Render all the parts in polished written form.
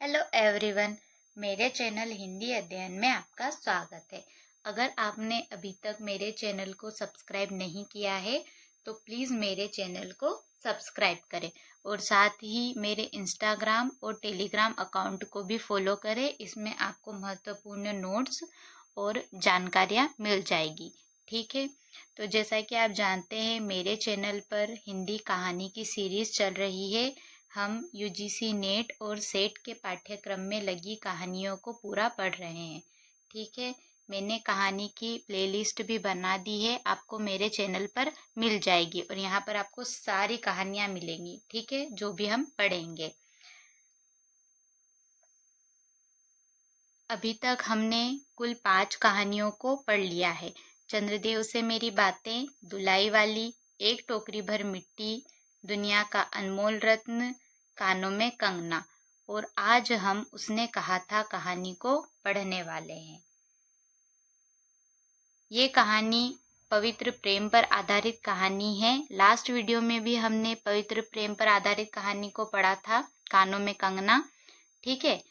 Hello everyone. मेरे channel Hindi अध्ययन में आपका स्वागत है। अगर आपने अभी तक मेरे चैनल को सब्सक्राइब नहीं किया है तो प्लीज़ मेरे चैनल को सब्सक्राइब करें और साथ ही मेरे इंस्टाग्राम और टेलीग्राम अकाउंट को भी फॉलो करें। इसमें आपको महत्वपूर्ण नोट्स और जानकारियाँ मिल जाएगी। ठीक है, तो जैसा कि आप जानते हैं मेरे चैनल पर हिंदी कहानी की सीरीज़ चल रही है। हम यूजीसी नेट और सेट के पाठ्यक्रम में लगी कहानियों को पूरा पढ़ रहे हैं। ठीक है, मैंने कहानी की प्लेलिस्ट भी बना दी है, आपको मेरे चैनल पर मिल जाएगी और यहाँ पर आपको सारी कहानियाँ मिलेंगी। ठीक है, जो भी हम पढ़ेंगे। अभी तक हमने कुल 5 कहानियों को पढ़ लिया है। चंद्रदेव से मेरी बातें, धुलाई वाली, एक टोकरी भर मिट्टी, दुनिया का अनमोल रत्न, कानों में कंगना और आज हम उसने कहा था कहानी को पढ़ने वाले हैं। ये कहानी पवित्र प्रेम पर आधारित कहानी है। लास्ट वीडियो में भी हमने पवित्र प्रेम पर आधारित कहानी को पढ़ा था, कानों में कंगना। ठीक है,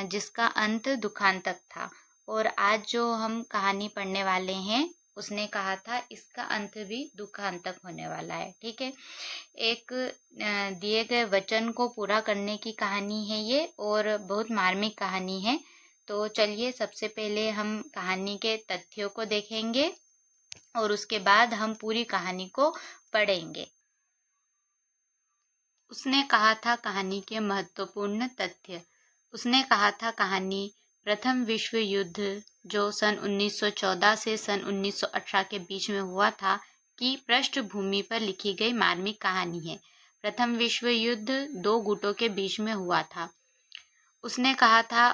जिसका अंत दुखांतक था। और आज जो हम कहानी पढ़ने वाले हैं उसने कहा था इसका अंत भी दुखांतक होने वाला है। ठीक है, एक दिए गए वचन को पूरा करने की कहानी है ये और बहुत मार्मिक कहानी है। तो चलिए सबसे पहले हम कहानी के तथ्यों को देखेंगे और उसके बाद हम पूरी कहानी को पढ़ेंगे। उसने कहा था कहानी के महत्वपूर्ण तथ्य। उसने कहा था कहानी प्रथम विश्व युद्ध जो सन 1914 से सन 1918 के बीच में हुआ था की पृष्ठभूमि पर लिखी गई मार्मिक कहानी है। प्रथम विश्व युद्ध 2 गुटों के बीच में हुआ था। उसने कहा था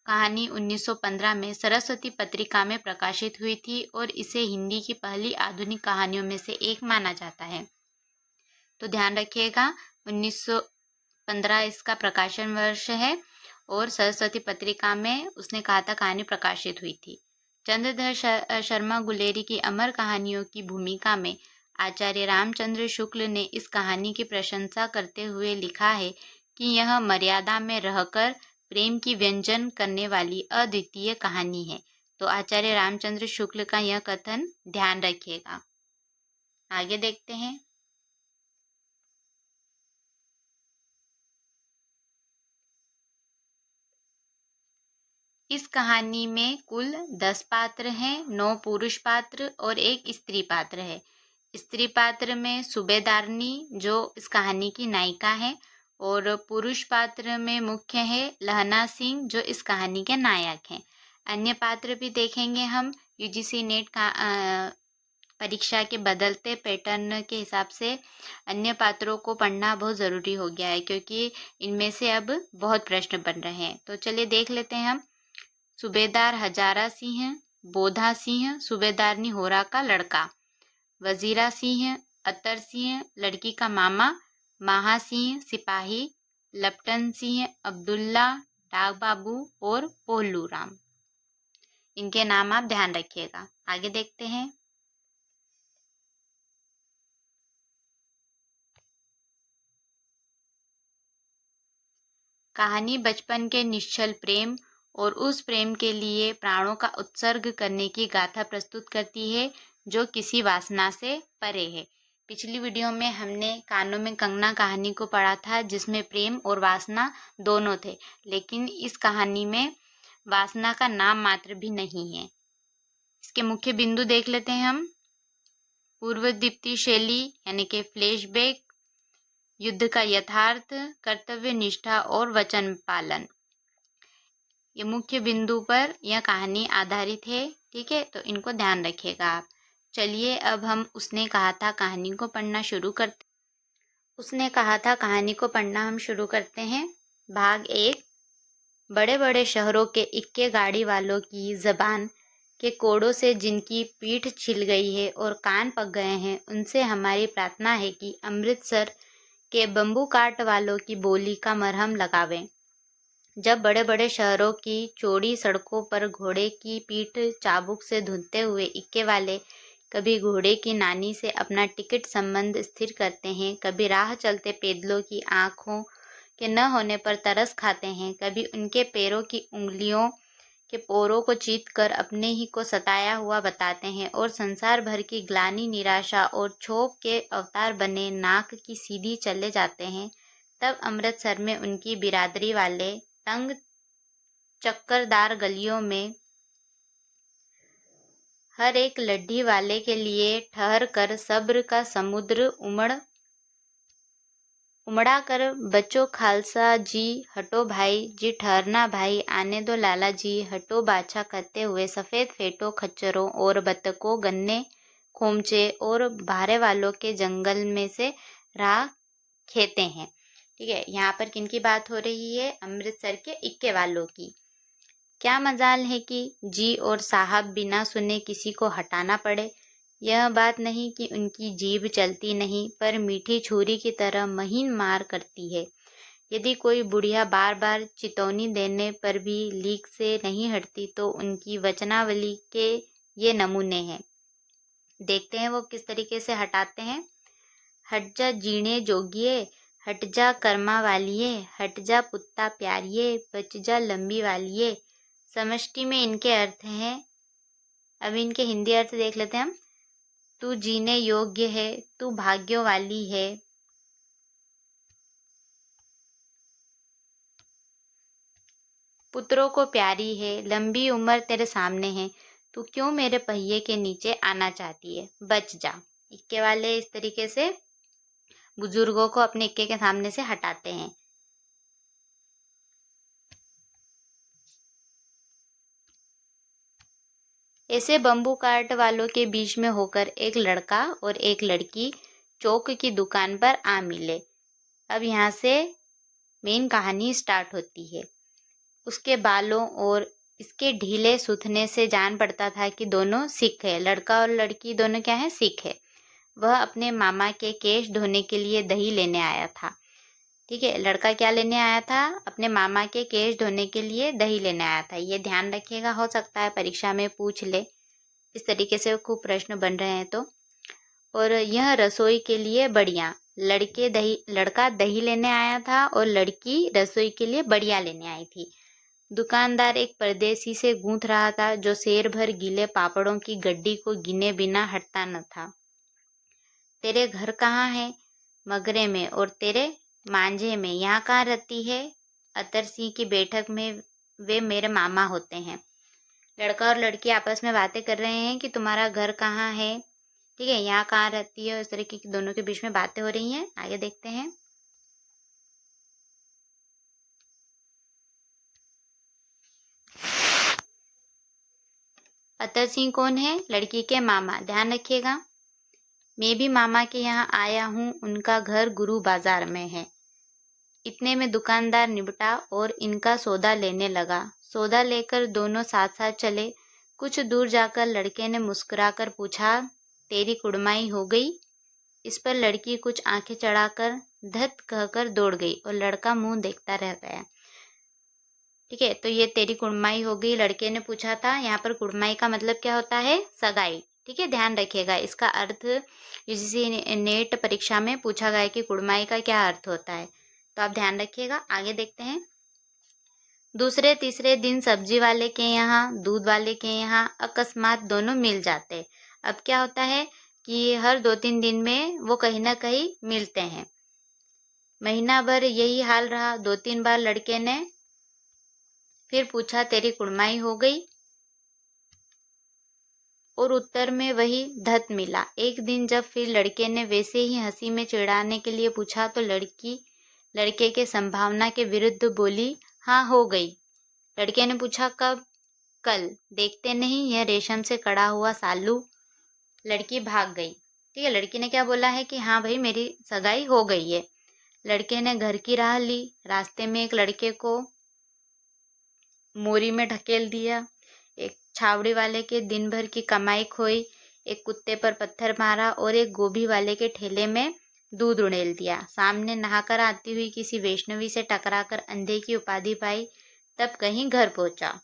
कहानी 1915 में सरस्वती पत्रिका में प्रकाशित हुई थी और इसे हिंदी की पहली आधुनिक कहानियों में से एक माना जाता है। तो ध्यान रखिएगा, 1915 इसका प्रकाशन वर्ष है और सरस्वती पत्रिका में उसने कहा था कहानी प्रकाशित हुई थी। चंद्रधर शर्मा गुलेरी की अमर कहानियों की भूमिका में आचार्य रामचंद्र शुक्ल ने इस कहानी की प्रशंसा करते हुए लिखा है कि यह मर्यादा में रहकर प्रेम की व्यंजन करने वाली अद्वितीय कहानी है। तो आचार्य रामचंद्र शुक्ल का यह कथन ध्यान रखिएगा। आगे देखते हैं। इस कहानी में कुल 10 पात्र हैं, 9 पुरुष पात्र और एक स्त्री पात्र है। स्त्री पात्र में सूबेदारनी जो इस कहानी की नायिका है और पुरुष पात्र में मुख्य है लहना सिंह जो इस कहानी के नायक हैं। अन्य पात्र भी देखेंगे हम। यूजीसी नेट का परीक्षा के बदलते पैटर्न के हिसाब से अन्य पात्रों को पढ़ना बहुत ज़रूरी हो गया है क्योंकि इनमें से अब बहुत प्रश्न बन रहे हैं। तो चलिए देख लेते हैं हम। सूबेदार हजारा सिंह, बोधा सिंह सूबेदारनी होरा का लड़का, वजीरा सिंह अतर सिंह लड़की का मामा, माहा सिंह सिपाही, लपटन सिंह अब्दुल्ला, डाक बाबू और पोलू राम। इनके नाम आप ध्यान रखिएगा। आगे देखते हैं। कहानी बचपन के निश्चल प्रेम और उस प्रेम के लिए प्राणों का उत्सर्ग करने की गाथा प्रस्तुत करती है जो किसी वासना से परे है। पिछली वीडियो में हमने कानों में कंगना कहानी को पढ़ा था जिसमें प्रेम और वासना दोनों थे, लेकिन इस कहानी में वासना का नाम मात्र भी नहीं है। इसके मुख्य बिंदु देख लेते हैं हम। पूर्वदीप्ति शैली यानी कि फ्लैशबैक, युद्ध का यथार्थ, कर्तव्य निष्ठा और वचन पालन, ये मुख्य बिंदु पर यह कहानी आधारित है। ठीक है, तो इनको ध्यान रखिएगा आप। चलिए अब हम उसने कहा था कहानी को पढ़ना शुरू करते। उसने कहा था कहानी को पढ़ना हम शुरू करते हैं। भाग 1। बड़े बड़े शहरों के इक्के गाड़ी वालों की जबान के कोड़ों से जिनकी पीठ छिल गई है और कान पक गए हैं, उनसे हमारी प्रार्थना है कि अमृतसर के बम्बू काट वालों की बोली का मरहम लगावें। जब बड़े बड़े शहरों की चौड़ी सड़कों पर घोड़े की पीठ चाबुक से धुनते हुए इक्के वाले कभी घोड़े की नानी से अपना टिकट संबंध स्थिर करते हैं, कभी राह चलते पैदलों की आंखों के न होने पर तरस खाते हैं, कभी उनके पैरों की उंगलियों के पोरों को चीत कर अपने ही को सताया हुआ बताते हैं और संसार भर की ग्लानि, निराशा और क्षोभ के अवतार बने नाक की सीधी चले जाते हैं, तब अमृतसर में उनकी बिरादरी वाले तंग चक्करदार गलियों में हर एक लड्ढी वाले के लिए ठहर कर सब्र का समुद्र उमड़ा कर बच्चों खालसा जी हटो भाई जी, ठहरना भाई, आने दो लाला जी हटो बाछा करते हुए सफ़ेद फेटों, खच्चरों और बतकों, गन्ने, खोमचे और भारे वालों के जंगल में से राह खेते हैं। ठीक है, यहाँ पर किनकी बात हो रही है? अमृतसर के इक्के वालों की। क्या मजाल है कि जी और साहब बिना सुने किसी को हटाना पड़े। यह बात नहीं कि उनकी जीभ चलती नहीं, पर मीठी छुरी की तरह महीन मार करती है। यदि कोई बुढ़िया बार बार चितौनी देने पर भी लीक से नहीं हटती तो उनकी वचनावली के ये नमूने हैं। देखते हैं वो किस तरीके से हटाते हैं। हट जा जीणे जोगिए, हट जा कर्मा वालिए, हट जा पुत्ता प्यारिए, बच जा लंबी वालिए। समष्टि में इनके अर्थ हैं। अब इनके हिंदी अर्थ देख लेते हैं हम। तू जीने योग्य है, तू भाग्यों वाली है, पुत्रों को प्यारी है, लंबी उम्र तेरे सामने है, तू क्यों मेरे पहिए के नीचे आना चाहती है, बच जा। इक्के वाले इस तरीके से बुजुर्गों को अपने इक्के के सामने से हटाते हैं। ऐसे बम्बू काट वालों के बीच में होकर एक लड़का और एक लड़की चौक की दुकान पर आ मिले। अब यहाँ से मेन कहानी स्टार्ट होती है। उसके बालों और इसके ढीले सूथने से जान पड़ता था कि दोनों सिख है। लड़का और लड़की दोनों क्या है? सिख है। वह अपने मामा के केश धोने के लिए दही लेने आया था। ठीक है, लड़का क्या लेने आया था? अपने मामा के केश धोने के लिए दही लेने आया था। ये ध्यान रखिएगा, हो सकता है परीक्षा में पूछ ले, इस तरीके से खूब प्रश्न बन रहे हैं तो। और यह रसोई के लिए बढ़िया। लड़का दही लेने आया था और लड़की रसोई के लिए बढ़िया लेने आई थी। दुकानदार एक परदेसी से गूंथ रहा था जो शेर भर गीले पापड़ों की गड्डी को गिने बिना हटता न था। तेरे घर कहाँ है? मगरे में। और तेरे? मांझे में। यहाँ कहाँ रहती है? अतर सिंह की बैठक में, वे मेरे मामा होते हैं। लड़का और लड़की आपस में बातें कर रहे हैं कि तुम्हारा घर कहाँ है, ठीक है, यहाँ कहाँ रहती है, इस तरीके की दोनों के बीच में बातें हो रही हैं। आगे देखते हैं। अतर सिंह कौन है? लड़की के मामा। ध्यान रखिएगा, मैं भी मामा के यहाँ आया हूँ, उनका घर गुरु बाजार में है। इतने में दुकानदार निपटा और इनका सौदा लेने लगा। सौदा लेकर दोनों साथ साथ चले। कुछ दूर जाकर लड़के ने मुस्कुराकर पूछा, तेरी कुड़माई हो गई? इस पर लड़की कुछ आंखें चढ़ाकर धत कहकर दौड़ गई और लड़का मुंह देखता रह गया। ठीक है, तो ये तेरी कुड़माई हो गई लड़के ने पूछा था। यहाँ पर कुड़माई का मतलब क्या होता है? सगाई। ठीक है, ध्यान रखिएगा, इसका अर्थ यूजीसी नेट परीक्षा में पूछा गया है कि कुड़माई का क्या अर्थ होता है, तो आप ध्यान रखिएगा। आगे देखते हैं। दूसरे तीसरे दिन सब्जी वाले के यहाँ, दूध वाले के यहाँ अकस्मात दोनों मिल जाते। अब क्या होता है कि हर 2-3 दिन में वो कहीं ना कहीं मिलते हैं। महीना भर यही हाल रहा। 2-3 बार लड़के ने फिर पूछा, तेरी कुड़माई हो गई? और उत्तर में वही धत मिला। एक दिन जब फिर लड़के ने वैसे ही हंसी में चिढ़ाने के लिए पूछा तो लड़की लड़के के संभावना के विरुद्ध बोली, हाँ हो गई। लड़के ने पूछा, कब? कल। देखते नहीं यह रेशम से कड़ा हुआ सालू? लड़की भाग गई। ठीक है, लड़की ने क्या बोला है कि हाँ भाई मेरी सगाई हो गई है। लड़के ने घर की राह ली। रास्ते में एक लड़के को मोरी में ढकेल दिया। एक छावड़ी वाले के दिन भर की कमाई खोई। एक कुत्ते पर पत्थर मारा और एक गोभी वाले के ठेले में दूध उड़ेल दिया। सामने नहाकर आती हुई किसी वैष्णवी से टकराकर अंधे की उपाधि पाई। तब कहीं घर पहुंचा।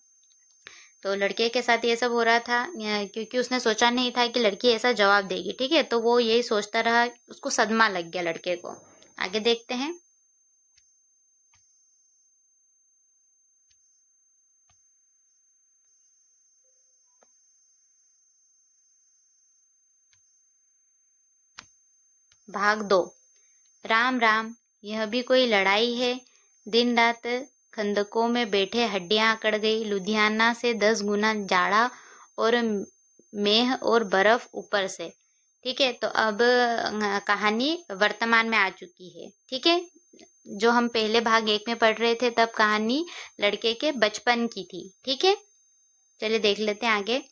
तो लड़के के साथ ये सब हो रहा था क्योंकि उसने सोचा नहीं था कि लड़की ऐसा जवाब देगी। ठीक है, तो वो यही सोचता रहा, उसको सदमा लग गया लड़के को। आगे देखते हैं। भाग 2। राम राम, यह भी कोई लड़ाई है। दिन रात खंदकों में बैठे हड्डियां अकड़ गई। लुधियाना से 10 गुना जाड़ा और मेह और बर्फ ऊपर से। ठीक है, तो अब कहानी वर्तमान में आ चुकी है। ठीक है, जो हम पहले भाग 1 में पढ़ रहे थे तब कहानी लड़के के बचपन की थी। ठीक है, चलिए देख लेते हैं आगे।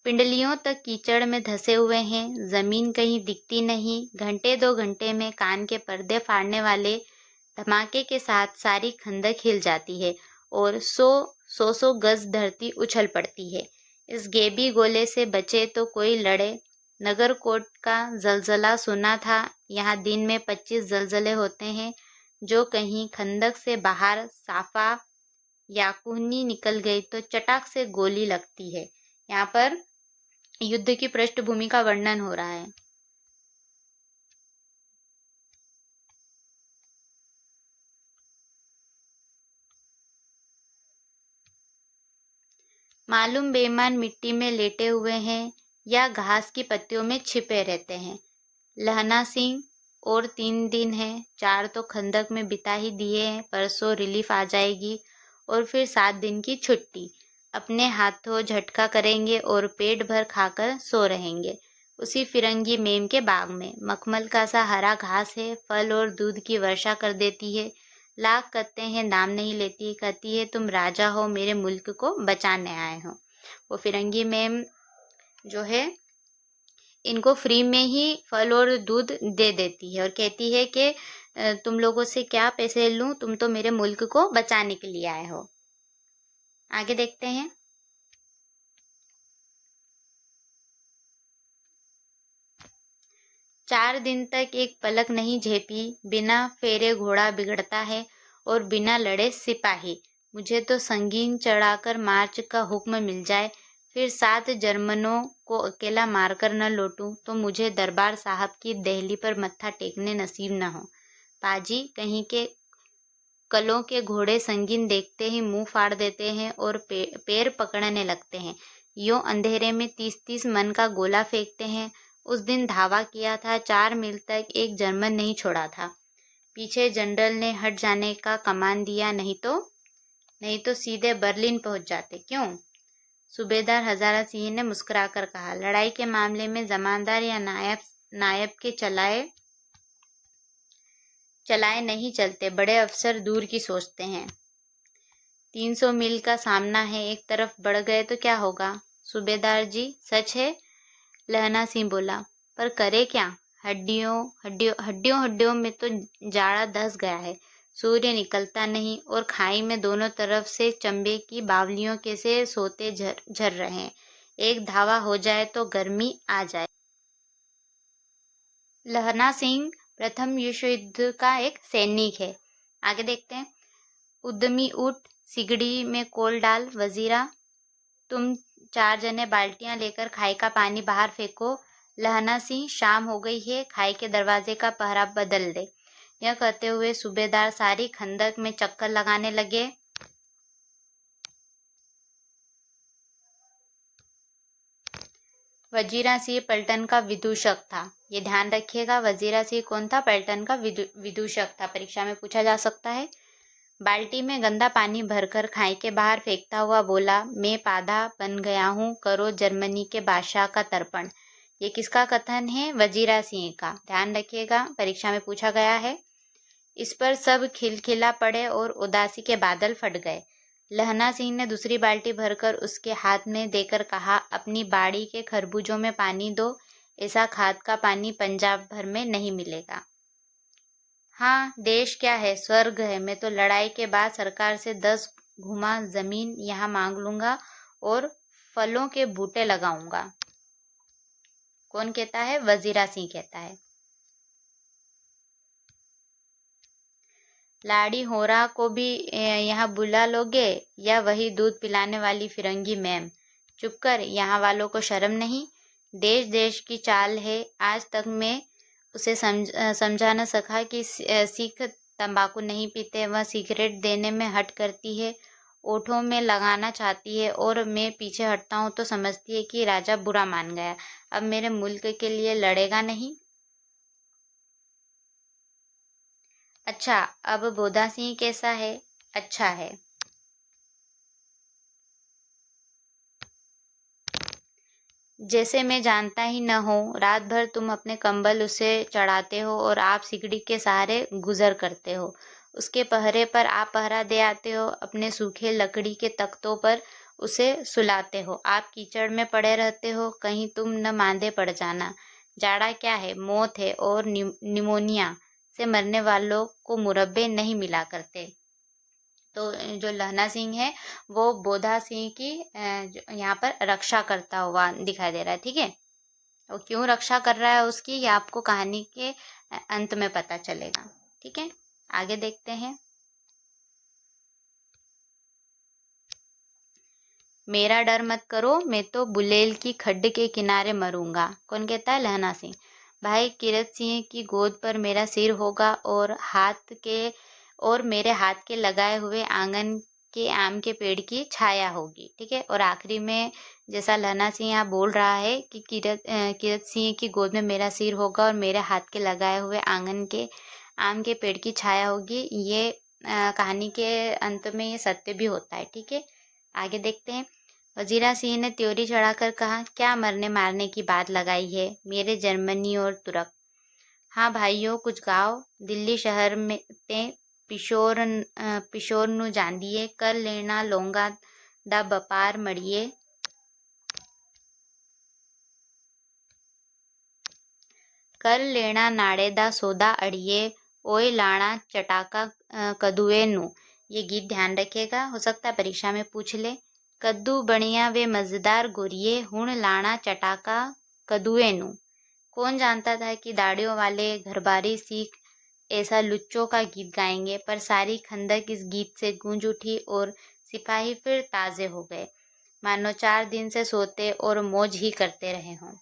पिंडलियों तक कीचड़ में धंसे हुए हैं, जमीन कहीं दिखती नहीं। घंटे 2 घंटे में कान के पर्दे फाड़ने वाले धमाके के साथ सारी खंदक हिल जाती है और 100 गज धरती उछल पड़ती है। इस गेबी गोले से बचे तो कोई लड़े। नगरकोट का जलजला सुना था। यहाँ दिन में 25 जलजले होते हैं। जो कहीं खंदक से बाहर साफा या कुहनी निकल गई तो चटाक से गोली लगती है। यहाँ पर युद्ध की पृष्ठभूमि का वर्णन हो रहा है। मालूम बेईमान मिट्टी में लेटे हुए हैं या घास की पत्तियों में छिपे रहते हैं। लहना सिंह और 3 दिन है, 4 तो खंदक में बिता ही दिए हैं। परसों रिलीफ आ जाएगी और फिर 7 दिन की छुट्टी। अपने हाथों झटका करेंगे और पेट भर खाकर सो रहेंगे उसी फिरंगी मेम के बाग में। मखमल का सा हरा घास है, फल और दूध की वर्षा कर देती है। लाख कहते हैं, नाम नहीं लेती। कहती है तुम राजा हो, मेरे मुल्क को बचाने आए हो। वो फिरंगी मेम जो है इनको फ्री में ही फल और दूध दे देती है और कहती है कि तुम लोगों से क्या पैसे लूं, तुम तो मेरे मुल्क को बचाने के लिए आए हो। आगे देखते हैं। चार दिन तक एक पलक नहीं झेपी। बिना फेरे घोड़ा बिगड़ता है और बिना लड़े सिपाही। मुझे तो संगीन चढ़ाकर मार्च का हुक्म मिल जाए, फिर 7 जर्मनों को अकेला मारकर न लौटूं तो मुझे दरबार साहब की दहली पर मत्था टेकने नसीब न हो। पाजी कहीं के कलों के घोड़े संगीन देखते ही मुंह फाड़ देते हैं और पैर पकड़ने लगते हैं। यूं अंधेरे में 30-30 मन का गोला फेंकते हैं। उस दिन धावा किया था, 4 मील तक एक जर्मन नहीं छोड़ा था। पीछे जनरल ने हट जाने का कमान दिया, नहीं तो सीधे बर्लिन पहुंच जाते। क्यों? सूबेदार हजारा सिंह ने मुस्कुराकर कहा। लड़ाई के मामले में जमानदार या नायब के चलाए नहीं चलते। बड़े अफसर दूर की सोचते हैं। 300 मील का सामना है, एक तरफ बढ़ गए तो क्या होगा? सूबेदार जी, सच है, लहना सिंह बोला। पर करे क्या? हड्डियों में तो जाड़ा धस गया है। सूर्य निकलता नहीं और खाई में दोनों तरफ से चंबे की बावलियों के से सोते झर रहे हैं। एक धावा हो जाए तो गर्मी आ जाए। लहना सिंह प्रथम विश्व युद्ध का एक सैनिक है। आगे देखते हैं। उद्यमी उठ, सिगड़ी में कोल डाल। वजीरा, तुम 4 जने बाल्टियां लेकर खाई का पानी बाहर फेंको। लहना सिंह, शाम हो गई है, खाई के दरवाजे का पहरा बदल दे। यह कहते हुए सूबेदार सारी खंदक में चक्कर लगाने लगे। वजीरा सिंह पलटन का विदूषक था। ये ध्यान रखिएगा, वजीरा सिंह कौन था? पलटन का विदूषक था। परीक्षा में पूछा जा सकता है। बाल्टी में गंदा पानी भरकर खाई के बाहर फेंकता हुआ बोला, मैं पादा बन गया हूँ, करो जर्मनी के बादशाह का तर्पण। ये किसका कथन है? वजीरा सिंह का। ध्यान रखिएगा, परीक्षा में पूछा गया है। इस पर सब खिलखिला पड़े और उदासी के बादल फट गए। लहना सिंह ने दूसरी बाल्टी भरकर उसके हाथ में देकर कहा, अपनी बाड़ी के खरबूजों में पानी दो। ऐसा खाद का पानी पंजाब भर में नहीं मिलेगा। हाँ, देश क्या है, स्वर्ग है। मैं तो लड़ाई के बाद सरकार से 10 घुमा जमीन यहाँ मांग लूंगा और फलों के बूटे लगाऊंगा। कौन कहता है? वजीरा सिंह कहता है। लाड़ी होरा को भी यहाँ बुला लोगे या वही दूध पिलाने वाली फिरंगी मैम? चुप कर, यहाँ वालों को शर्म नहीं? देश देश की चाल है। आज तक मैं उसे समझा न सका कि सिख तंबाकू नहीं पीते। वह सिगरेट देने में हट करती है, ओठों में लगाना चाहती है और मैं पीछे हटता हूँ तो समझती है कि राजा बुरा मान गया। अब मेरे मुल्क के लिए लड़ेगा नहीं। अच्छा, अब बोधा सिंह कैसा है? अच्छा है। जैसे मैं जानता ही न हूँ, रात भर तुम अपने कंबल उसे चढ़ाते हो और आप सिकड़ी के सहारे गुजर करते हो। उसके पहरे पर आप पहरा दे आते हो, अपने सूखे लकड़ी के तख्तों पर उसे सुलाते हो। आप कीचड़ में पड़े रहते हो, कहीं तुम न मांदे पड़ जाना। जाड़ा क्या है, मौत है, और निमोनिया से मरने वालों को मुरब्बे नहीं मिला करते। तो जो लहना सिंह है वो बोधा सिंह की यहाँ पर रक्षा करता हुआ दिखाई दे रहा है। ठीक है, वो क्यों रक्षा कर रहा है उसकी, ये आपको कहानी के अंत में पता चलेगा। ठीक है, आगे देखते हैं। मेरा डर मत करो, मैं तो बुलेल की खड्ड के किनारे मरूंगा। कौन कहता है? लहना सिंह। भाई किरत सिंह की गोद पर मेरा सिर होगा और मेरे हाथ के लगाए हुए आंगन के आम के पेड़ की छाया होगी। ठीक है, और आखिरी में जैसा लहना सिंह यहाँ बोल रहा है कि किरत सिंह की गोद में मेरा सिर होगा और मेरे हाथ के लगाए हुए आंगन के आम के पेड़ की छाया होगी, ये कहानी के अंत में ये सत्य भी होता है। ठीक है, आगे देखते हैं। वजीरा सिंह ने त्योरी चढ़ाकर कहा, क्या मरने मारने की बात लगाई है मेरे जर्मनी और तुर्क। हाँ भाइयों, कुछ गाओ। दिल्ली शहर में ते पिशोर नु जांदिए, कर लेना लोंगा दा बपार मड़िए। कर लेना नाड़े दा सौदा अड़िए, ओए लाना चटाका कदुए नु। ये गीत ध्यान रखिएगा, हो सकता है परीक्षा में पूछ ले। कद्दू बणिया वे मजेदार गोरिये, हुण लाना चटाका कदुए नु। कौन जानता था कि दाढ़ियों वाले घरबारी सिख ऐसा लुच्चों का गीत गाएंगे, पर सारी खंदक इस गीत से गूंज उठी और सिपाही फिर ताजे हो गए, मानो 4 दिन से सोते और मौज ही करते रहे हों।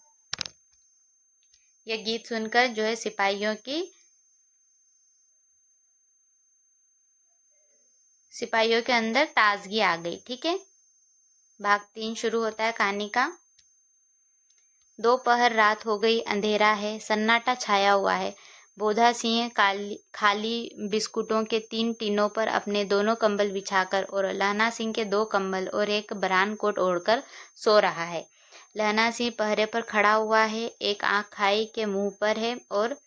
यह गीत सुनकर जो है सिपाहियों के अंदर ताजगी आ गई। ठीक है, भाग 3 शुरू होता है कहानी का। दोपहर रात हो गई, अंधेरा है, सन्नाटा छाया हुआ है। बोधा सिंह खाली बिस्कुटों के 3 टीनों पर अपने दोनों कंबल बिछाकर और लहना सिंह के 2 कंबल और एक बरान कोट ओढ़कर सो रहा है। लहना सिंह पहरे पर खड़ा हुआ है, एक आंख खाई के मुंह पर है और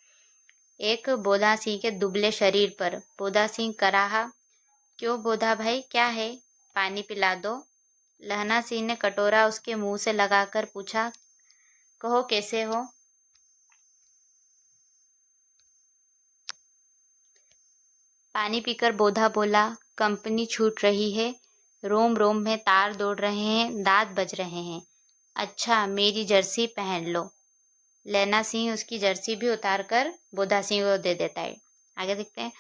एक बोधा सिंह के दुबले शरीर पर। बोधा सिंह कराहा, क्यों बोधा भाई, क्या है? पानी पिला दो। लहना सिंह ने कटोरा उसके मुंह से लगाकर पूछा, कहो कैसे हो? पानी पीकर बोधा बोला, कंपनी छूट रही है, रोम रोम में तार दौड़ रहे हैं, दांत बज रहे हैं। अच्छा, मेरी जर्सी पहन लो। लैना सिंह उसकी जर्सी भी उतार कर बोधा सिंह को दे देता है। आगे देखते हैं।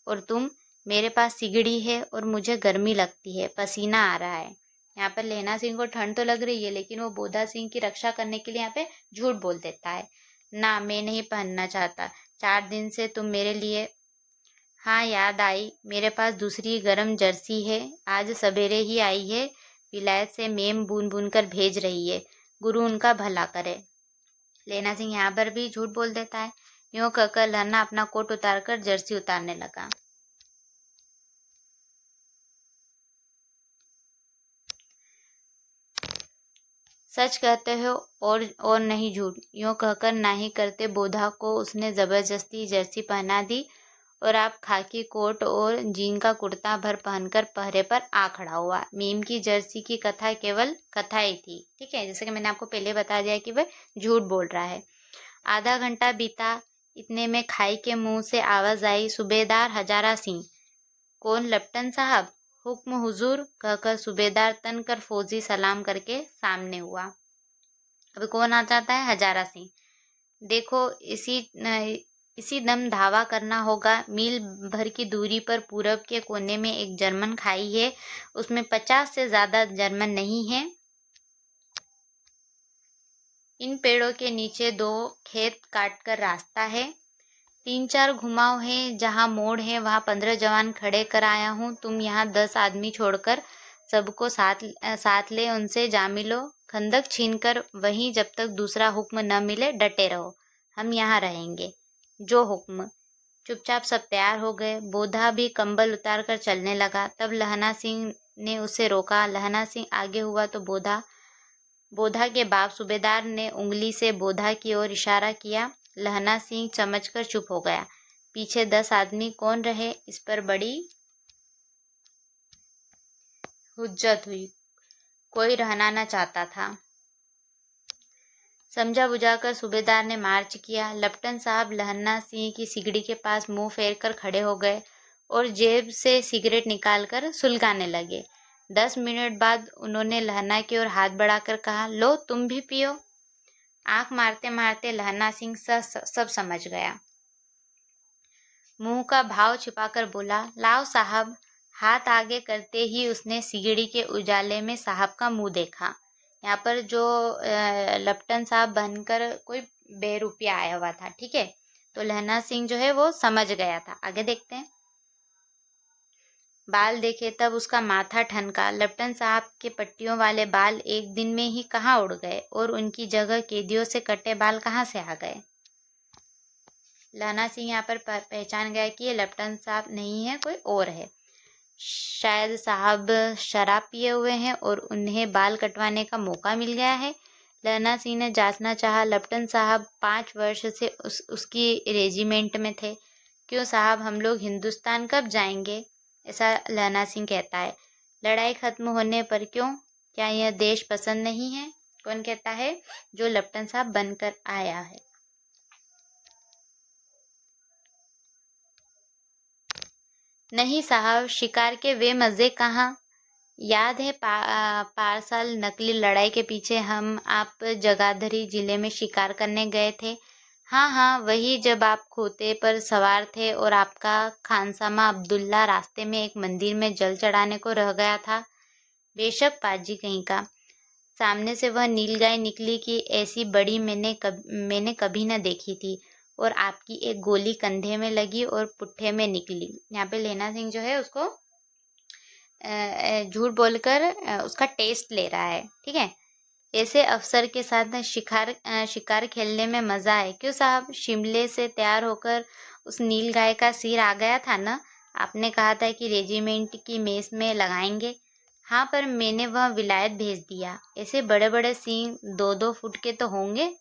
और तुम, मेरे पास सिगड़ी है और मुझे गर्मी लगती है, पसीना आ रहा है। यहाँ पर लैना सिंह को ठंड तो लग रही है, लेकिन वो बोधा सिंह की रक्षा करने के लिए यहाँ पे झूठ बोल देता है। ना, मैं नहीं पहनना चाहता, 4 दिन से तुम मेरे लिए। हाँ, याद आई, मेरे पास दूसरी गरम जर्सी है, आज सवेरे ही आई है, विलायत से मेम बुन बुन कर भेज रही है, गुरु उनका भला करे। लैना सिंह यहाँ पर भी झूठ बोल देता है। यूं कहकर लहना अपना कोट उतारकर जर्सी उतारने लगा। सच कहते हो और नहीं झूठ, यूं कहकर नाही करते बोधा को उसने जबरदस्ती जर्सी पहना दी और आप खाकी कोट और जीन का कुर्ता भर पहनकर पहरे पर आ खड़ा हुआ। मीम की जर्सी की कथा केवल कथा ही थी। ठीक है, जैसे कि मैंने आपको पहले बता दिया कि वह झूठ बोल रहा है। आधा घंटा बीता, इतने में खाई के मुंह से आवाज आई, सूबेदार हजारा सिंह। कौन? लेफ्टिनेंट साहब। हुक्म हुजूर, कहकर सूबेदार तन कर फौजी सलाम करके सामने हुआ। अब कौन आ जाता है? हजारा सिंह। देखो, इसी दम धावा करना होगा। मील भर की दूरी पर पूरब के कोने में एक जर्मन खाई है, उसमें 50 से ज्यादा जर्मन नहीं है। इन पेड़ों के नीचे 2 खेत काटकर रास्ता है, 3-4 घुमाव है, जहाँ मोड़ है वहाँ 15 जवान खड़े कर आया हूँ। तुम यहाँ 10 आदमी छोड़कर सबको साथ ले, उनसे जा मिलो, खंदक छीनकर वहीं जब तक दूसरा हुक्म न मिले डटे रहो। हम यहाँ रहेंगे। जो हुक्म। चुपचाप सब तैयार हो गए। बोधा भी कंबल उतारकर चलने लगा। तब लहना सिंह ने उसे रोका। लहना सिंह आगे हुआ तो बोधा के बाप सूबेदार ने उंगली से बोधा की ओर इशारा किया। लहना सिंह समझकर चुप हो गया। पीछे 10 आदमी कौन रहे, इस पर बड़ी हुज्जत हुई। कोई रहना न चाहता था। समझा बुझाकर सूबेदार ने मार्च किया। लेफ्टिनेंट साहब लहना सिंह की सिगड़ी के पास मुंह फेर कर खड़े हो गए और जेब से सिगरेट निकालकर सुलगाने लगे। 10 मिनट बाद उन्होंने लहना की ओर हाथ बढ़ाकर कहा, लो तुम भी पियो। आंख मारते मारते लहना सिंह सब समझ गया। मुंह का भाव छिपाकर बोला, लाओ साहब। हाथ आगे करते ही उसने सिगड़ी के उजाले में साहब का मुंह देखा। यहाँ पर जो लेफ्टिनेंट साहब बनकर कोई बेरुपया आया हुआ था, ठीक है। तो लहना सिंह जो है वो समझ गया था। आगे देखते हैं। बाल देखे तब उसका माथा ठनका। लेफ्टिनेंट साहब के पट्टियों वाले बाल एक दिन में ही कहाँ उड़ गए और उनकी जगह कैदियों से कटे बाल कहाँ से आ गए। लहना सिंह यहाँ पर पहचान गया कि ये लेफ्टिनेंट साहब नहीं है, कोई और है। शायद साहब शराब पिए हुए हैं और उन्हें बाल कटवाने का मौका मिल गया है। लहना सिंह ने जांचना चाहा। लेफ्टिनेंट साहब 5 वर्ष से उसकी रेजिमेंट में थे। क्यों साहब, हम लोग हिंदुस्तान कब जाएंगे, ऐसा लहना सिंह कहता है। लड़ाई खत्म होने पर क्यों, क्या यह देश पसंद नहीं है? कौन कहता है? जो लेफ्टिनेंट साहब बनकर आया है। नहीं साहब, शिकार के वे मज़े कहाँ। याद है पारसाल नकली लड़ाई के पीछे हम आप जगाधरी जिले में शिकार करने गए थे। हाँ हाँ, वही जब आप खोते पर सवार थे और आपका खानसामा अब्दुल्ला रास्ते में एक मंदिर में जल चढ़ाने को रह गया था। बेशक पाजी कहीं का। सामने से वह नीलगाय निकली कि ऐसी बड़ी मैंने कभी न देखी थी। और आपकी एक गोली कंधे में लगी और पुट्ठे में निकली। यहाँ पे लहना सिंह जो है उसको झूठ बोलकर उसका टेस्ट ले रहा है, ठीक है। ऐसे अफसर के साथ शिकार खेलने में मज़ा है। क्यों साहब, शिमले से तैयार होकर उस नीलगाय का सिर आ गया था ना। आपने कहा था कि रेजिमेंट की मेस में लगाएंगे। हाँ, पर मैंने वह विलायत भेज दिया। ऐसे बड़े बड़े सींग 2-2 फुट के तो होंगे।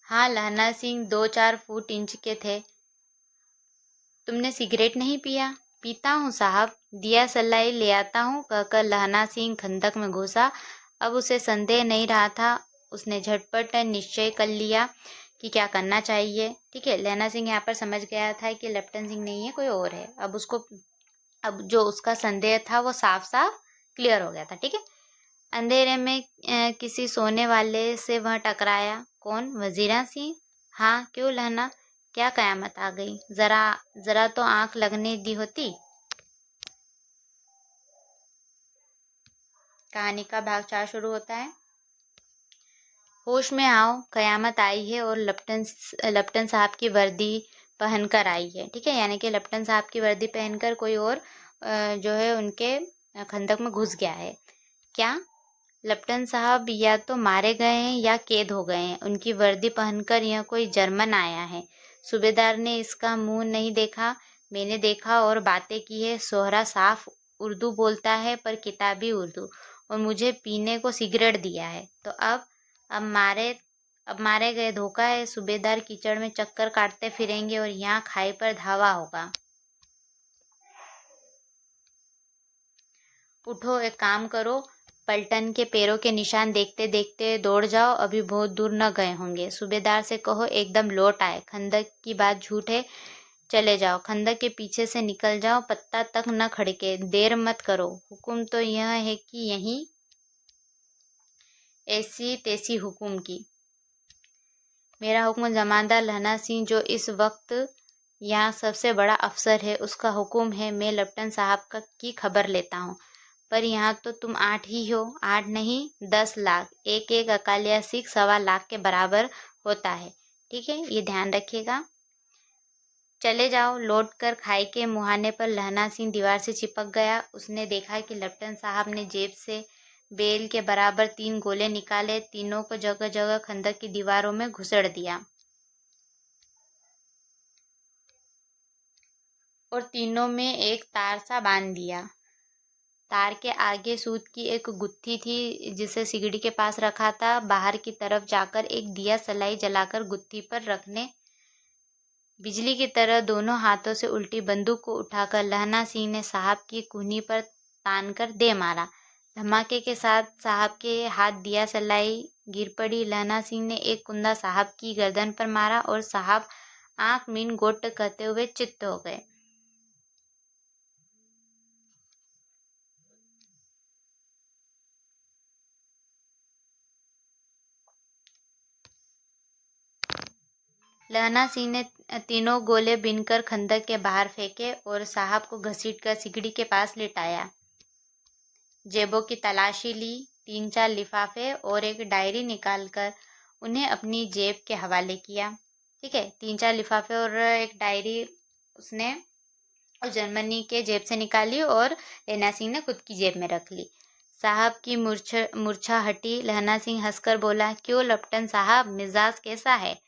हाँ, लहना सिंह 2-4 फुट इंच के थे। तुमने सिगरेट नहीं पिया? पीता हूँ साहब, दिया सलाई ले आता हूँ, कहकर लहना सिंह खंदक में घुसा। अब उसे संदेह नहीं रहा था। उसने झटपट निश्चय कर लिया कि क्या करना चाहिए, ठीक है। लहना सिंह यहाँ पर समझ गया था कि लेफ्टिनेंट सिंह नहीं है, कोई और है। अब जो उसका संदेह था वो साफ साफ क्लियर हो गया था, ठीक है। अंधेरे में किसी सोने वाले से वह टकराया। कौन? वजीरा सिंह। हाँ, क्यों लहना, क्या कयामत आ गई? जरा तो आंख लगने दी होती। कहानी का भाग 4 शुरू होता है। होश में आओ, कयामत आई है और लेफ्टिनेंट साहब की वर्दी पहनकर आई है, ठीक है। यानी कि लेफ्टिनेंट साहब की वर्दी पहनकर कोई और जो है उनके खंदक में घुस गया है। क्या? लेफ्टिनेंट साहब या तो मारे गए हैं या कैद हो गए हैं। उनकी वर्दी पहनकर यह कोई जर्मन आया है। सूबेदार ने इसका मुंह नहीं देखा, मैंने देखा और बातें की है। सोहरा साफ उर्दू बोलता है, पर किताबी उर्दू, और मुझे पीने को सिगरेट दिया है। तो अब मारे गए धोखा है। सूबेदार कीचड़ में चक्कर काटते फिरेंगे और यहाँ खाई पर धावा होगा। उठो, एक काम करो, पलटन के पैरों के निशान देखते देखते दौड़ जाओ, अभी बहुत दूर न गए होंगे। सूबेदार से कहो एकदम लौट आए। खंदक की बात झूठ है, चले जाओ, खंदक के पीछे से निकल जाओ, पत्ता तक न खड़के, देर मत करो। हुक्म तो यह है कि यहीं ऐसी तैसी हुक्म की। मेरा हुक्म जमादार लहना सिंह, जो इस वक्त यहाँ सबसे बड़ा अफसर है, उसका हुक्म है। मैं लेफ्टिनेंट साहब की खबर लेता हूँ। पर यहाँ तो तुम 8 ही हो। 8 नहीं, 10 लाख। एक एक अकालिया सिख 1.25 लाख के बराबर होता है, ठीक है, ये ध्यान रखिएगा। चले जाओ। लौट कर खाई के मुहाने पर लहना सिंह दीवार से चिपक गया। उसने देखा कि लेफ्टिनेंट साहब ने जेब से बेल के बराबर 3 गोले निकाले, तीनों को जगह जगह खंदक की दीवारों में घुसेड़ दिया और तीनों में एक तार सा बांध दिया। तार के आगे सूत की एक गुत्थी थी जिसे सिगड़ी के पास रखा था। बाहर की तरफ जाकर एक दिया सलाई जलाकर गुत्थी पर रखने बिजली की तरह दोनों हाथों से उल्टी बंदूक को उठाकर लहना सिंह ने साहब की कूहनी पर तान कर दे मारा। धमाके के साथ साहब के हाथ दिया सलाई गिर पड़ी। लहना सिंह ने एक कुंदा साहब की गर्दन पर मारा और साहब आंख मीन गोट कहते हुए चित्त हो गए। लहना सिंह ने तीनों गोले बीनकर खंदक के बाहर फेंके और साहब को घसीटकर सिगड़ी के पास लिटाया। जेबों की तलाशी ली, 3-4 लिफाफे और एक डायरी निकालकर उन्हें अपनी जेब के हवाले किया। ठीक है, 3-4 लिफाफे और एक डायरी उसने जर्मनी के जेब से निकाली और लहना सिंह ने खुद की जेब में रख ली। साहब की मूर्छा हटी। लहना सिंह हंसकर बोला, क्यों लपटन साहब, मिजाज कैसा है?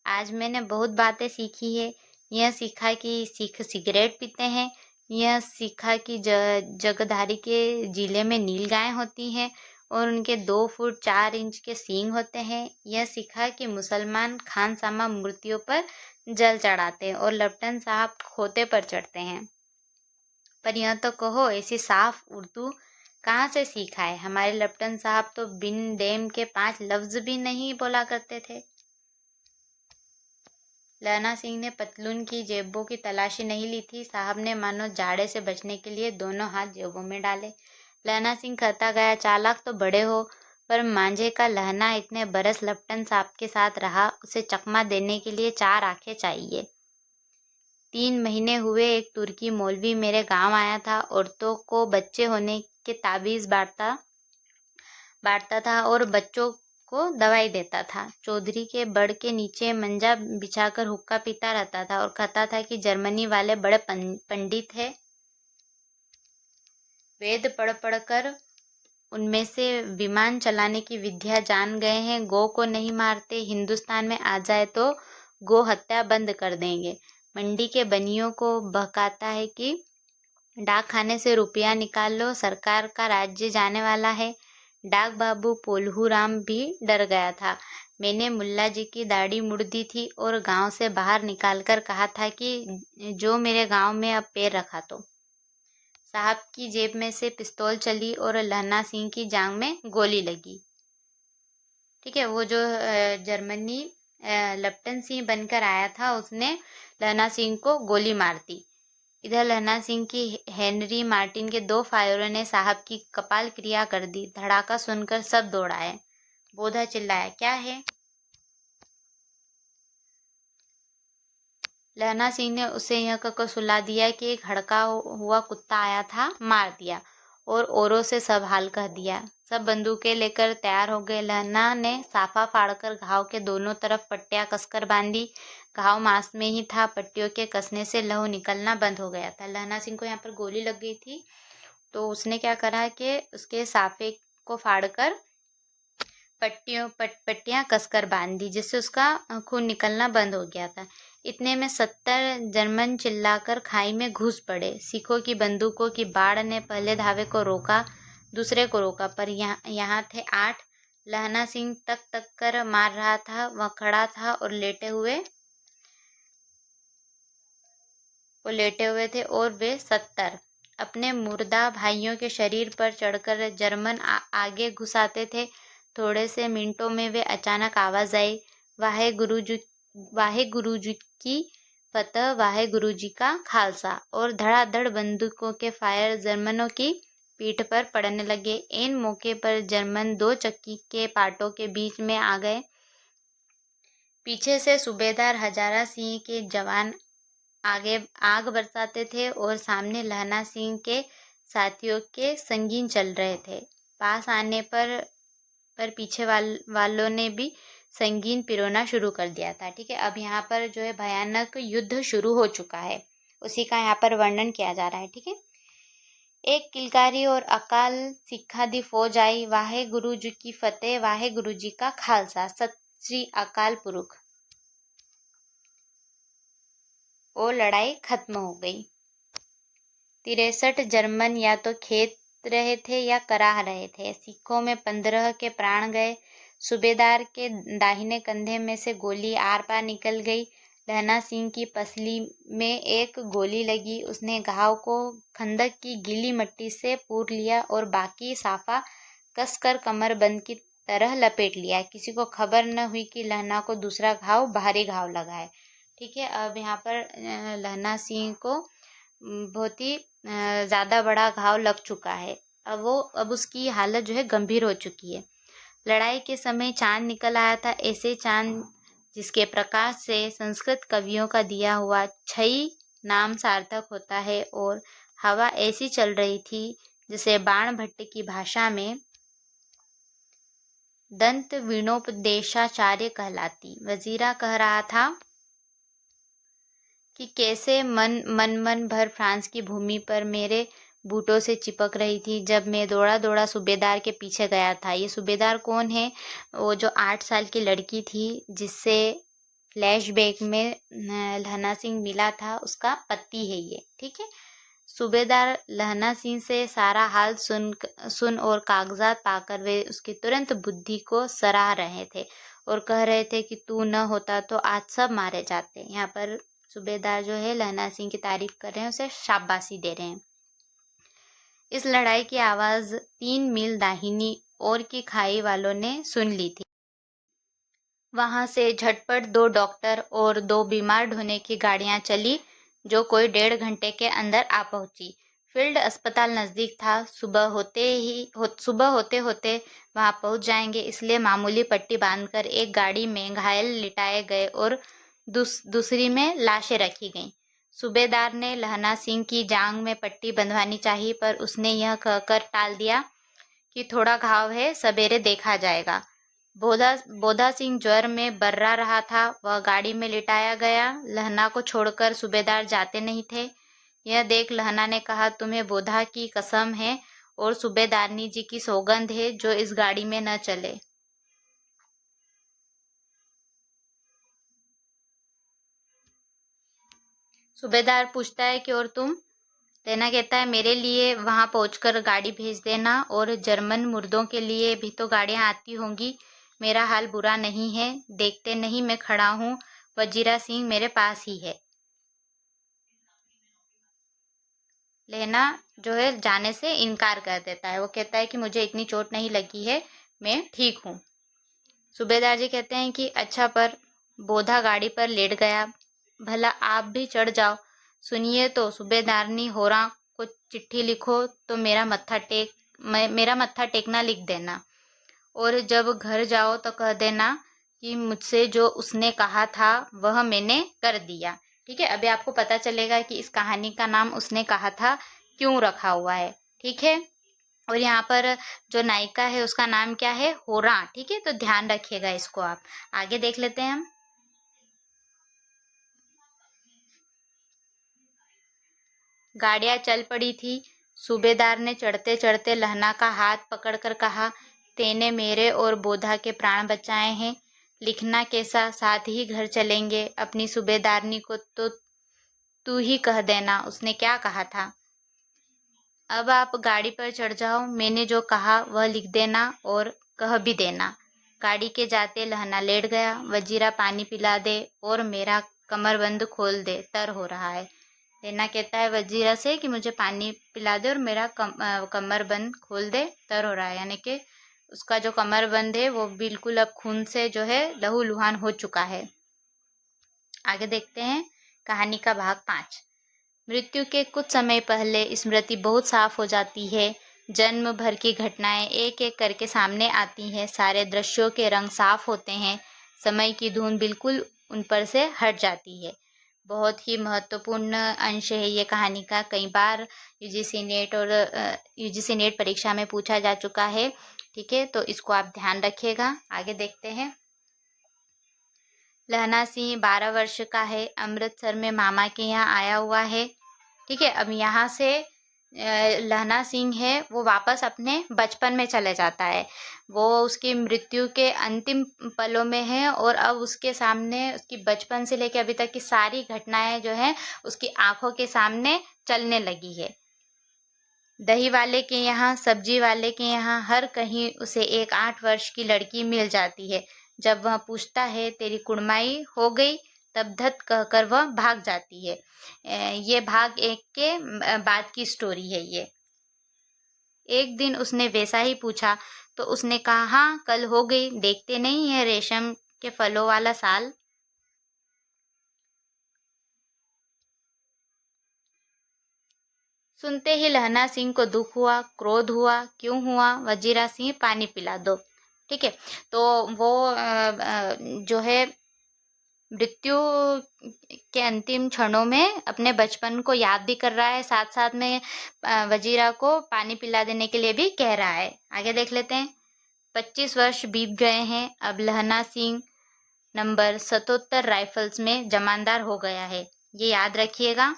आज मैंने बहुत बातें सीखी है। यह सीखा कि सिगरेट पीते हैं, यह सीखा कि जगधारी के जिले में नील गायें होती हैं और उनके 2 फुट 4 इंच के सींग होते हैं। यह सीखा कि मुसलमान खानसामा मूर्तियों पर जल चढ़ाते हैं और लपटन साहब खोते पर चढ़ते हैं। पर यह तो कहो, ऐसी साफ उर्दू कहाँ से सीखा है? हमारे लपटन साहब तो बिन डेम के 5 लफ्ज भी नहीं बोला करते थे। लहना सिंह ने पतलून की जेबों की तलाशी नहीं ली थी। साहब ने मानो जाड़े से बचने के लिए दोनों हाथ जेबों में डाले। लहना सिंह कहता गया, चालाक तो बड़े हो, पर मांझे का लहना इतने बरस लपटन साहब के साथ रहा, उसे चकमा देने के लिए 4 आंखें चाहिए। 3 महीने हुए एक तुर्की मौलवी मेरे गांव आया था। औरतों को बच्चे होने के ताबीज बांटता था और बच्चों को दवाई देता था। चौधरी के बड़ के नीचे मंजा बिछाकर हुक्का पीता रहता था और कहता था कि जर्मनी वाले बड़े पंडित हैं, वेद पढ़ पढ़कर उनमें से विमान चलाने की विद्या जान गए हैं। गौ को नहीं मारते, हिंदुस्तान में आ जाए तो गौ हत्या बंद कर देंगे। मंडी के बनियों को बहकाता है कि डाक खाने से रुपया निकाल लो, सरकार का राज्य जाने वाला है। डाक बाबू पोल्हू राम भी डर गया था। मैंने मुल्ला जी की दाढ़ी मुड़ दी थी और गांव से बाहर निकालकर कहा था कि जो मेरे गांव में अब पैर रखा तो। साहब की जेब में से पिस्तौल चली और लहना सिंह की जांघ में गोली लगी। ठीक है, वो जो जर्मनी लपटन सिंह बनकर आया था, उसने लहना सिंह को गोली मार दी। इधर लहना सिंह की हेनरी मार्टिन के 2 फायरों ने साहब की कपाल क्रिया कर दी। धड़ाका सुनकर सब दौड़ आए। बोधा चिल्लाया, क्या है? लहना सिंह ने उसे यह कहकर सुला दिया कि एक हड़का हुआ कुत्ता आया था, मार दिया, और औरों से सब हाल कह दिया। सब बंदूकें लेकर तैयार हो गए। लहना ने साफा फाड़कर घाव के दोनों तरफ पट्टियां कसकर बांधी। घाव मांस में ही था। पट्टियों के कसने से लहू निकलना बंद हो गया था। लहना सिंह को यहाँ पर गोली लग गई थी, तो उसने क्या करा कि उसके साफे को फाड़कर पट्टियां कसकर बांध दी, जिससे उसका खून निकलना बंद हो गया था। इतने में 70 जर्मन चिल्लाकर खाई में घुस पड़े। सिखों की बंदूकों की बाढ़ ने पहले धावे को रोका, दूसरे को रोका, पर यहाँ थे 8। लहना सिंह तक कर मार रहा था। वह खड़ा था और लेटे हुए थे और वे 70 अपने मुर्दा भाइयों के शरीर पर चढ़कर जर्मन आगे घुस आते थे। थोड़े से मिनटों में वे अचानक आवाज आई, वाहे गुरु जी की फतह, वाहे गुरु जी का खालसा, और धड़ाधड़ बंदूकों के फायर जर्मनों की पीठ पर पड़ने लगे। इन मौके पर जर्मन 2 चक्की के पाटों के बीच में आ गए। पीछे से सूबेदार हजारा सिंह के जवान आगे आग बरसाते थे और सामने लहना सिंह के साथियों के संगीन चल रहे थे। पास आने पर पीछे वालों ने भी संगीन पिरोना शुरू कर दिया था। ठीक है, अब यहाँ पर जो है भयानक युद्ध शुरू हो चुका है, उसी का यहाँ पर वर्णन किया जा रहा है। ठीक है, एक किलकारी और अकाल सिखा दी फौज आई, वाहे गुरु जी की फतेह, वाहे गुरु जी का खालसा, सत श्री अकाल पुरख। और लड़ाई खत्म हो गई। 63 जर्मन या तो खेत रहे थे या कराह रहे थे। सिखों में 15 के प्राण गए। सूबेदार के दाहिने कंधे में से गोली आर पार निकल गई। लहना सिंह की पसली में एक गोली लगी। उसने घाव को खंदक की गीली मिट्टी से पूर लिया और बाकी साफा कसकर कमरबंद की तरह लपेट लिया। किसी को खबर न हुई कि लहना को दूसरा घाव भारी घाव लगा है। ठीक है, अब यहाँ पर लहना सिंह को बहुत ही ज़्यादा बड़ा घाव लग चुका है। अब उसकी हालत जो है गंभीर हो चुकी है। लड़ाई के समय चांद निकल आया था, ऐसे चांद जिसके प्रकाश से संस्कृत कवियों का दिया हुआ छई नाम सार्थक होता है। और हवा ऐसी चल रही थी जिसे बाण भट्ट की भाषा में दंत वीणोपदेशाचार्य कहलाती। वजीरा कह रहा था कि कैसे मन भर फ्रांस की भूमि पर मेरे बूटों से चिपक रही थी जब मैं दौड़ा दौड़ा सूबेदार के पीछे गया था। ये सूबेदार कौन है? वो जो 8 साल की लड़की थी जिससे फ्लैशबैक में लहना सिंह मिला था, उसका पति है ये। ठीक है, सूबेदार लहना सिंह से सारा हाल सुन और कागजात पाकर वे उसकी तुरंत बुद्धि को सराह रहे थे और कह रहे थे कि तू न होता तो आज सब मारे जाते। यहाँ पर सूबेदार जो है लहना सिंह की तारीफ कर रहे हैं, उसे शाबाशी दे रहे हैं। इस लड़ाई की आवाज 3 मील दाहिनी ओर की खाई वालों ने सुन ली थी। वहां से झटपट 2 डॉक्टर और 2 बीमार ढोने की गाड़ियां चली जो कोई 1.5 घंटे के अंदर आ पहुंची। फील्ड अस्पताल नजदीक था। सुबह होते होते वहां पहुंच जाएंगे, इसलिए मामूली पट्टी बांधकर एक गाड़ी में घायल लिटाए गए और दूसरी में लाशें रखी गईं। सूबेदार ने लहना सिंह की जांग में पट्टी बंधवानी चाहिए, पर उसने यह कहकर टाल दिया कि थोड़ा घाव है, सवेरे देखा जाएगा। बोधा सिंह ज्वर में बर्रा रहा था। वह गाड़ी में लिटाया गया। लहना को छोड़कर सूबेदार जाते नहीं थे। यह देख लहना ने कहा, तुम्हें बोधा की कसम है और सूबेदारनी जी की सौगंध है जो इस गाड़ी में न चले। सूबेदार पूछता है कि और तुम? लेना कहता है, मेरे लिए वहां पहुंचकर गाड़ी भेज देना और जर्मन मुर्दों के लिए भी तो गाड़ियां आती होंगी। मेरा हाल बुरा नहीं है, देखते नहीं मैं खड़ा हूँ, वजीरा सिंह मेरे पास ही है। लेना जो है जाने से इनकार कर देता है। वो कहता है कि मुझे इतनी चोट नहीं लगी है, मैं ठीक हूँ। सूबेदार जी कहते हैं कि अच्छा, पर बोधा गाड़ी पर लेट गया, भला आप भी चढ़ जाओ। सुनिए तो, सूबेदारनी होरा को चिट्ठी लिखो तो मेरा मत्था टेकना लिख देना, और जब घर जाओ तो कह देना कि मुझसे जो उसने कहा था वह मैंने कर दिया। ठीक है, अभी आपको पता चलेगा कि इस कहानी का नाम उसने कहा था क्यों रखा हुआ है। ठीक है, और यहाँ पर जो नायिका है उसका नाम क्या है? होरा। ठीक है, तो ध्यान रखिएगा इसको। आप आगे देख लेते हैं हम। गाड़ियां चल पड़ी थी। सूबेदार ने चढ़ते चढ़ते लहना का हाथ पकड़कर कहा, तेने मेरे और बोधा के प्राण बचाए हैं। लिखना कैसा, साथ ही घर चलेंगे। अपनी सूबेदारनी को तो तू ही कह देना उसने क्या कहा था। अब आप गाड़ी पर चढ़ जाओ, मैंने जो कहा वह लिख देना और कह भी देना। गाड़ी के जाते लहना लेट गया। वजीरा पानी पिला दे और मेरा कमरबंद खोल दे, तर हो रहा है। लेना कहता है वजीरा से कि मुझे पानी पिला दे और मेरा कमरबंद खोल दे, तर हो रहा है, यानी कि उसका जो कमरबंद है वो बिल्कुल अब खून से जो है लहूलुहान हो चुका है। आगे देखते हैं कहानी का भाग 5। मृत्यु के कुछ समय पहले स्मृति बहुत साफ हो जाती है। जन्म भर की घटनाएं एक एक करके सामने आती हैं। सारे दृश्यों के रंग साफ होते हैं। समय की धुन बिल्कुल उन पर से हट जाती है। बहुत ही महत्वपूर्ण अंश है ये कहानी का। कई बार यूजीसी नेट परीक्षा में पूछा जा चुका है। ठीक है, तो इसको आप ध्यान रखिएगा। आगे देखते हैं। लहना सिंह 12 वर्ष का है। अमृतसर में मामा के यहाँ आया हुआ है। ठीक है, अब यहाँ से लहना सिंह है वो वापस अपने बचपन में चले जाता है। वो उसकी मृत्यु के अंतिम पलों में है और अब उसके सामने उसकी बचपन से लेकर अभी तक की सारी घटनाएं जो है उसकी आंखों के सामने चलने लगी है। दही वाले के यहाँ, सब्जी वाले के यहाँ, हर कहीं उसे एक 8 वर्ष की लड़की मिल जाती है। जब वह पूछता है तेरी कुड़माई हो गई, तब धत कहकर वह भाग जाती है। ये भाग एक के बाद की स्टोरी है ये। एक दिन उसने वैसा ही पूछा तो उसने कहा हाँ कल हो गई, देखते नहीं है रेशम के फलों वाला साल। सुनते ही लहना सिंह को दुख हुआ, क्रोध हुआ। क्यों हुआ? वजीरा सिंह पानी पिला दो। ठीक है, तो वो जो है मृत्यु के अंतिम क्षणों में अपने बचपन को याद भी कर रहा है, साथ साथ में वजीरा को पानी पिला देने के लिए भी कह रहा है। आगे देख लेते हैं। 25 वर्ष बीत गए हैं। अब लहना सिंह नंबर 77 राइफल्स में जमानदार हो गया है। ये याद रखिएगा।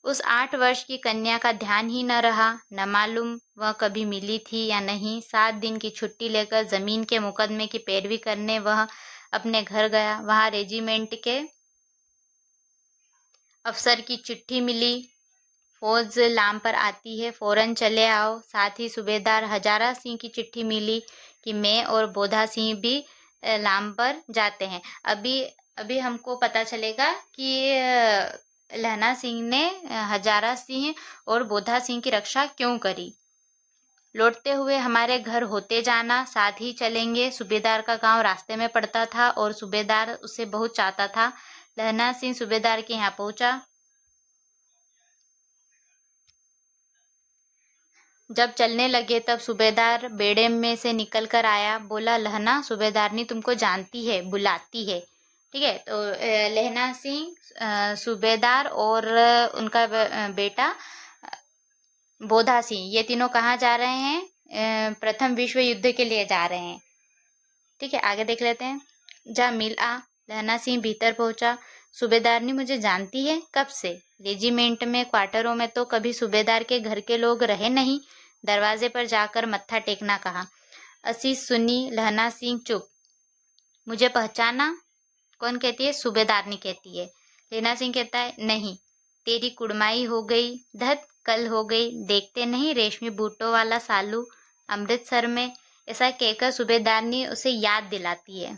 उस 8 वर्ष की कन्या का ध्यान ही न रहा। न मालूम वह कभी मिली थी या नहीं। 7 दिन की छुट्टी लेकर जमीन के मुकदमे की पैरवी करने वह अपने घर गया। वहां रेजिमेंट के अफसर की चिट्ठी मिली। फौज लाम पर आती है, फौरन चले आओ। साथ ही सूबेदार हजारा सिंह की चिट्ठी मिली कि मैं और बोधा सिंह भी लाम पर जाते हैं। अभी अभी हमको पता चलेगा कि लहना सिंह ने हजारा सिंह और बोधा सिंह की रक्षा क्यों करी। लौटते हुए हमारे घर होते जाना, साथ ही चलेंगे। सूबेदार का गांव रास्ते में पड़ता था और सूबेदार उसे बहुत चाहता था। लहना सिंह सूबेदार के यहाँ पहुंचा। जब चलने लगे तब सूबेदार बेड़े में से निकल कर आया। बोला लहना सूबेदारनी तुमको जानती है, बुलाती है। ठीक है, तो लहना सिंह, सूबेदार और उनका बेटा बोधा सिंह, ये तीनों कहाँ जा रहे हैं? प्रथम विश्व युद्ध के लिए जा रहे हैं। ठीक है, आगे देख लेते हैं। जा मिल आ। लहना सिंह भीतर पहुंचा। सूबेदारनी मुझे जानती है? कब से? रेजिमेंट में क्वार्टरों में तो कभी सूबेदार के घर के लोग रहे नहीं। दरवाजे पर जाकर मत्था टेकना कहा। असीस सुनी। लहना सिंह चुप। मुझे पहचाना? कौन कहती है? सूबेदारनी कहती है। लहना सिंह कहता है नहीं, तेरी कुड़माई हो गई, धत कल हो गई, देखते नहीं रेशमी बूटों वाला सालू अमृतसर में। ऐसा कहकर सूबेदारनी उसे याद दिलाती है।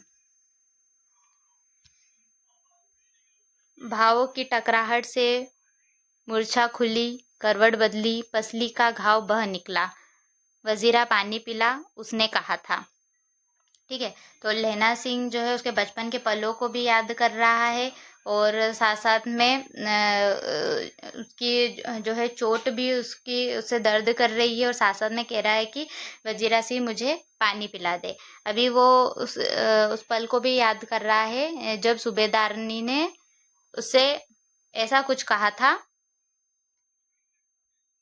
भावों की टकराहट से मूर्छा खुली, करवट बदली, पसली का घाव बह निकला। वजीरा पानी पिला, उसने कहा था। ठीक है, तो लहना सिंह जो है उसके बचपन के पलों को भी याद कर रहा है और साथ साथ में उसकी जो है चोट भी उसकी उससे दर्द कर रही है और साथ साथ में कह रहा है कि वजीरा सिंह मुझे पानी पिला दे। अभी वो उस पल को भी याद कर रहा है जब सूबेदारनी ने उसे ऐसा कुछ कहा था,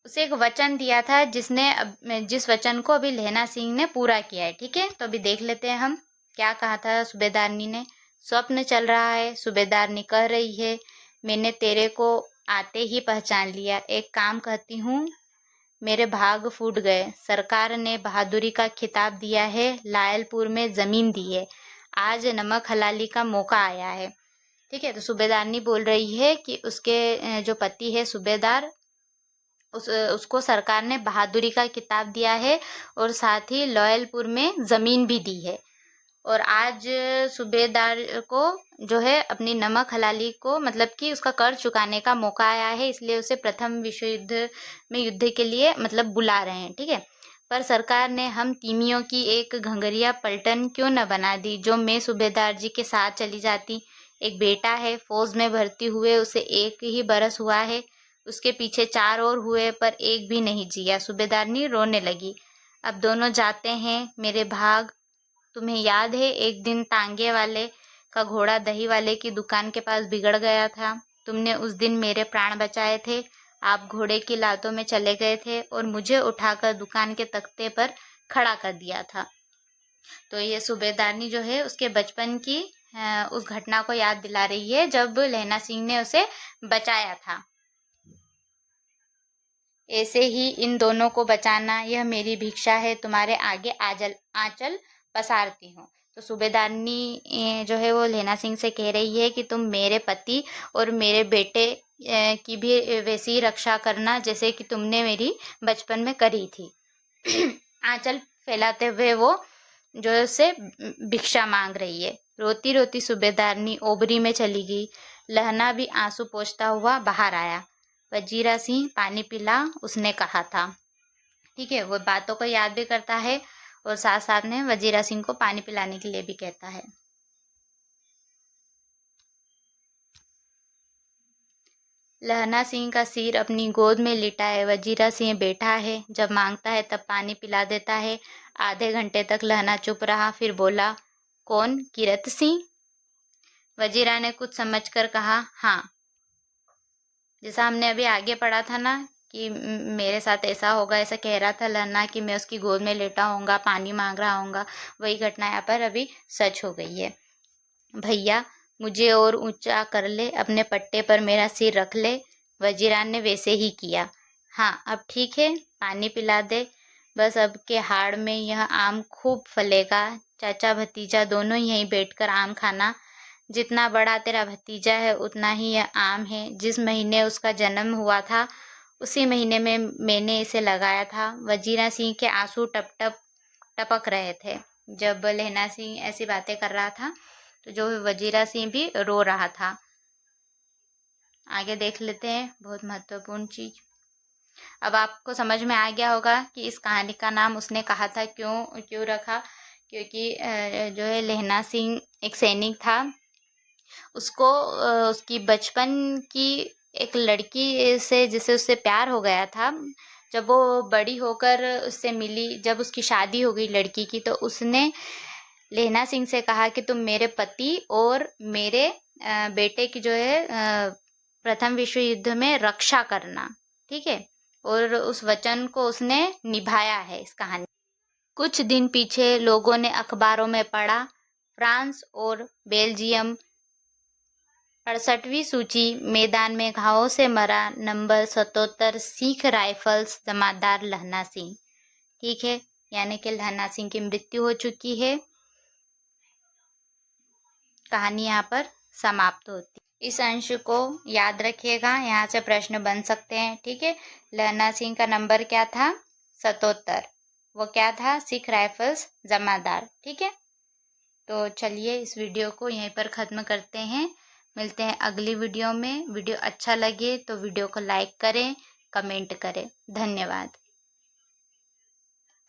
उसे एक वचन दिया था जिस वचन को अभी लहना सिंह ने पूरा किया है। ठीक है, तो अभी देख लेते हैं हम क्या कहा था सूबेदारनी ने। स्वप्न चल रहा है, सूबेदारनी कह रही है। मैंने तेरे को आते ही पहचान लिया। एक काम कहती हूँ, मेरे भाग फूट गए। सरकार ने बहादुरी का खिताब दिया है, लायलपुर में जमीन दी है। आज नमक हलाली का मौका आया है। ठीक है, तो सूबेदारनी बोल रही है कि उसके जो पति है सूबेदार, उसको सरकार ने बहादुरी का खिताब दिया है और साथ ही लॉयलपुर में जमीन भी दी है। और आज सूबेदार को जो है अपनी नमक हलाली को मतलब कि उसका कर्ज चुकाने का मौका आया है, इसलिए उसे प्रथम विश्व युद्ध में युद्ध के लिए मतलब बुला रहे हैं। ठीक है, पर सरकार ने हम तीमियों की एक घंघरिया पलटन क्यों न बना दी, जो मैं सूबेदार जी के साथ चली जाती। एक बेटा है, फौज में भर्ती हुए उसे 1 ही बरस हुआ है। उसके पीछे 4 और हुए पर एक भी नहीं जिया। सूबेदारनी रोने लगी। अब दोनों जाते हैं मेरे भाग। तुम्हें याद है एक दिन तांगे वाले का घोड़ा दही वाले की दुकान के पास बिगड़ गया था। तुमने उस दिन मेरे प्राण बचाए थे। आप घोड़े की लातों में चले गए थे और मुझे उठाकर दुकान के तख्ते पर खड़ा कर दिया था। तो ये सूबेदारनी जो है उसके बचपन की उस घटना को याद दिला रही है जब लहना सिंह ने उसे बचाया था। ऐसे ही इन दोनों को बचाना, यह मेरी भिक्षा है, तुम्हारे आगे आंचल पसारती हूँ। तो सूबेदारनी जो है वो लहना सिंह से कह रही है कि तुम मेरे पति और मेरे बेटे की भी वैसी ही रक्षा करना जैसे कि तुमने मेरी बचपन में करी थी। आंचल फैलाते हुए वो जो है उससे भिक्षा मांग रही है। रोती रोती सूबेदारनी ओबरी में चली गई। लहना भी आंसू पोंछता हुआ बाहर आया। वजीरा सिंह पानी पिला, उसने कहा था। ठीक है, वो बातों को याद भी करता है और साथ साथ में वजीरा सिंह को पानी पिलाने के लिए भी कहता है। लहना सिंह का सिर अपनी गोद में लिटा है। वजीरा सिंह बैठा है, जब मांगता है तब पानी पिला देता है। आधे घंटे तक लहना चुप रहा, फिर बोला, कौन, कीरत सिंह? वजीरा ने कुछ समझकर कहा, हाँ। जैसा हमने अभी आगे पढ़ा था ना कि मेरे साथ ऐसा होगा, ऐसा कह रहा था लहना कि मैं उसकी गोद में लेटा होऊंगा, पानी मांग रहा होऊंगा, वही घटना यहाँ पर अभी सच हो गई है। भैया मुझे और ऊंचा कर ले, अपने पट्टे पर मेरा सिर रख ले। वजीरान ने वैसे ही किया। हाँ अब ठीक है, पानी पिला दे। बस अब के हाड़ में यह आम खूब फलेगा। चाचा भतीजा दोनों यहीं बैठकर आम खाना। जितना बड़ा तेरा भतीजा है उतना ही यह आम है। जिस महीने उसका जन्म हुआ था उसी महीने में मैंने इसे लगाया था। वजीरा सिंह के आंसू टप टप टपक रहे थे। जब लहना सिंह ऐसी बातें कर रहा था तो जो वजीरा सिंह भी रो रहा था। आगे देख लेते हैं, बहुत महत्वपूर्ण चीज। अब आपको समझ में आ गया होगा कि इस कहानी का नाम उसने कहा था क्यों रखा, क्योंकि जो है लहना सिंह एक सैनिक था। उसको उसकी बचपन की एक लड़की से जिसे उससे प्यार हो गया था, जब वो बड़ी होकर उससे मिली, जब उसकी शादी हो गई लड़की की, तो उसने लहना सिंह से कहा कि तुम मेरे पति और मेरे बेटे की जो है प्रथम विश्व युद्ध में रक्षा करना। ठीक है, और उस वचन को उसने निभाया है इस कहानी। कुछ दिन पीछे लोगों ने अखबारों में पढ़ा, फ्रांस और बेल्जियम 68वीं सूची, मैदान में घावों से मरा नंबर 77 सिख राइफल्स जमादार लहना सिंह। ठीक है, यानी कि लहना सिंह की मृत्यु हो चुकी है। कहानी यहाँ पर समाप्त होती। इस अंश को याद रखिएगा, यहाँ से प्रश्न बन सकते हैं। ठीक है, लहना सिंह का नंबर क्या था? 77। वो क्या था? सिख राइफल्स जमादार। ठीक है, तो चलिए इस वीडियो को यहीं पर ख़त्म करते हैं। मिलते हैं अगली वीडियो में। वीडियो अच्छा लगे तो वीडियो को लाइक करें, कमेंट करें। धन्यवाद।